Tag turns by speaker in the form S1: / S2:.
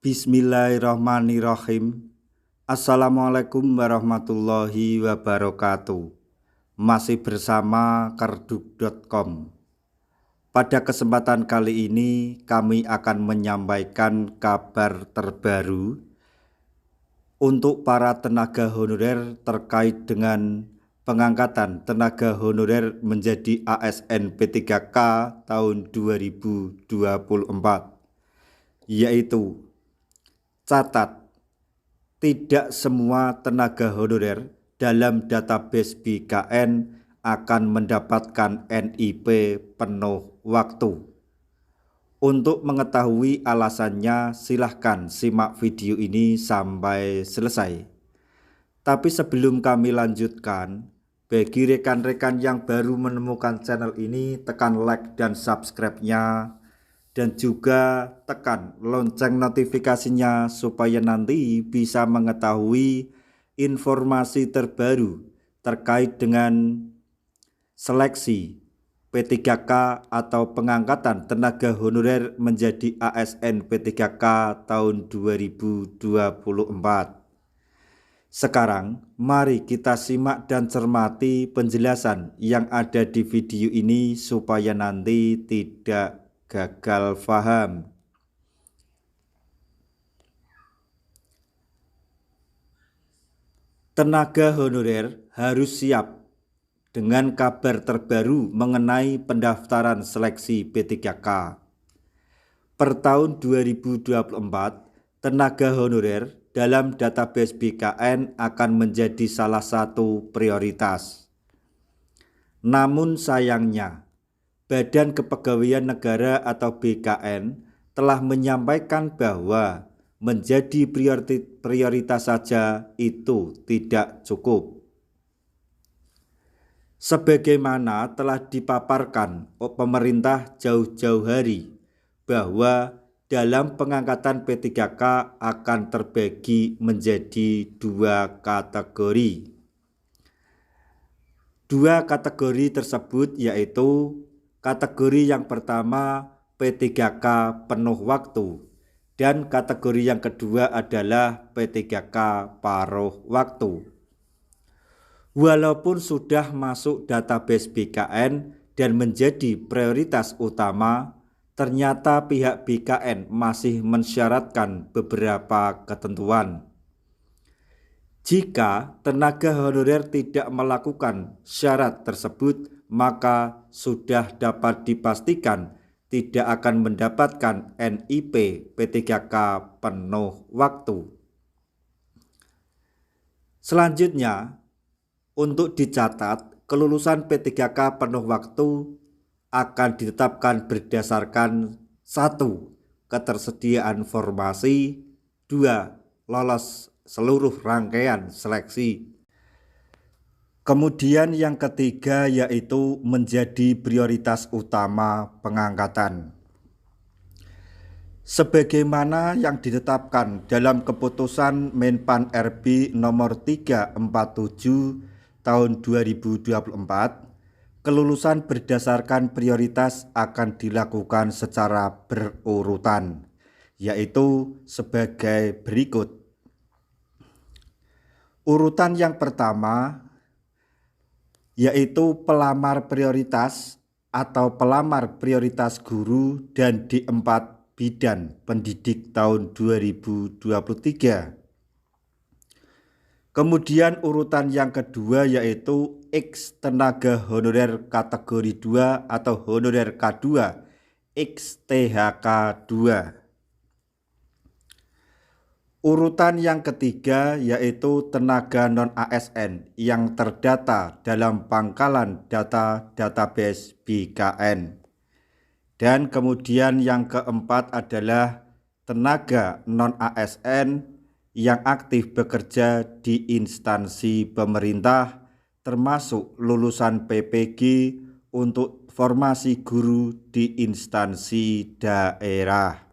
S1: Bismillahirrahmanirrahim. Assalamualaikum warahmatullahi wabarakatuh. Masih bersama kerdug.com. Pada kesempatan kali ini kami akan menyampaikan kabar terbaru untuk para tenaga honorer terkait dengan pengangkatan tenaga honorer menjadi ASN P3K tahun 2024, yaitu: catat, tidak semua tenaga honorer dalam database BKN akan mendapatkan NIP penuh waktu. Untuk mengetahui alasannya, silahkan simak video ini sampai selesai. Tapi sebelum kami lanjutkan, bagi rekan-rekan yang baru menemukan channel ini, tekan like dan subscribe-nya, dan juga tekan lonceng notifikasinya supaya nanti bisa mengetahui informasi terbaru terkait dengan seleksi P3K atau pengangkatan tenaga honorer menjadi ASN P3K tahun 2024. Sekarang mari kita simak dan cermati penjelasan yang ada di video ini supaya nanti tidak gagal paham. Tenaga honorer harus siap dengan kabar terbaru mengenai pendaftaran seleksi P3K. Per tahun 2024, tenaga honorer dalam database BKN akan menjadi salah satu prioritas. Namun sayangnya, Badan Kepegawaian Negara atau BKN telah menyampaikan bahwa menjadi prioritas saja itu tidak cukup. Sebagaimana telah dipaparkan pemerintah jauh-jauh hari bahwa dalam pengangkatan P3K akan terbagi menjadi dua kategori. Dua kategori tersebut yaitu kategori yang pertama P3K penuh waktu dan kategori yang kedua adalah P3K paruh waktu. Walaupun sudah masuk database BKN dan menjadi prioritas utama, ternyata pihak BKN masih mensyaratkan beberapa ketentuan. Jika tenaga honorer tidak melakukan syarat tersebut, maka sudah dapat dipastikan tidak akan mendapatkan NIP P3K penuh waktu. Selanjutnya, untuk dicatat, kelulusan P3K penuh waktu akan ditetapkan berdasarkan 1. Ketersediaan formasi, 2. Lolos seluruh rangkaian seleksi. Kemudian yang ketiga yaitu menjadi prioritas utama pengangkatan. Sebagaimana yang ditetapkan dalam keputusan Menpan RB nomor 347 tahun 2024, kelulusan berdasarkan prioritas akan dilakukan secara berurutan, yaitu sebagai berikut. Urutan yang pertama yaitu pelamar prioritas atau pelamar prioritas guru dan D4 bidan pendidik tahun 2023. Kemudian urutan yang kedua yaitu X tenaga honorer kategori 2 atau honorer K2 X THK 2. Urutan yang ketiga yaitu tenaga non-ASN yang terdata dalam pangkalan data database BKN. Dan kemudian yang keempat adalah tenaga non-ASN yang aktif bekerja di instansi pemerintah termasuk lulusan PPG untuk formasi guru di instansi daerah.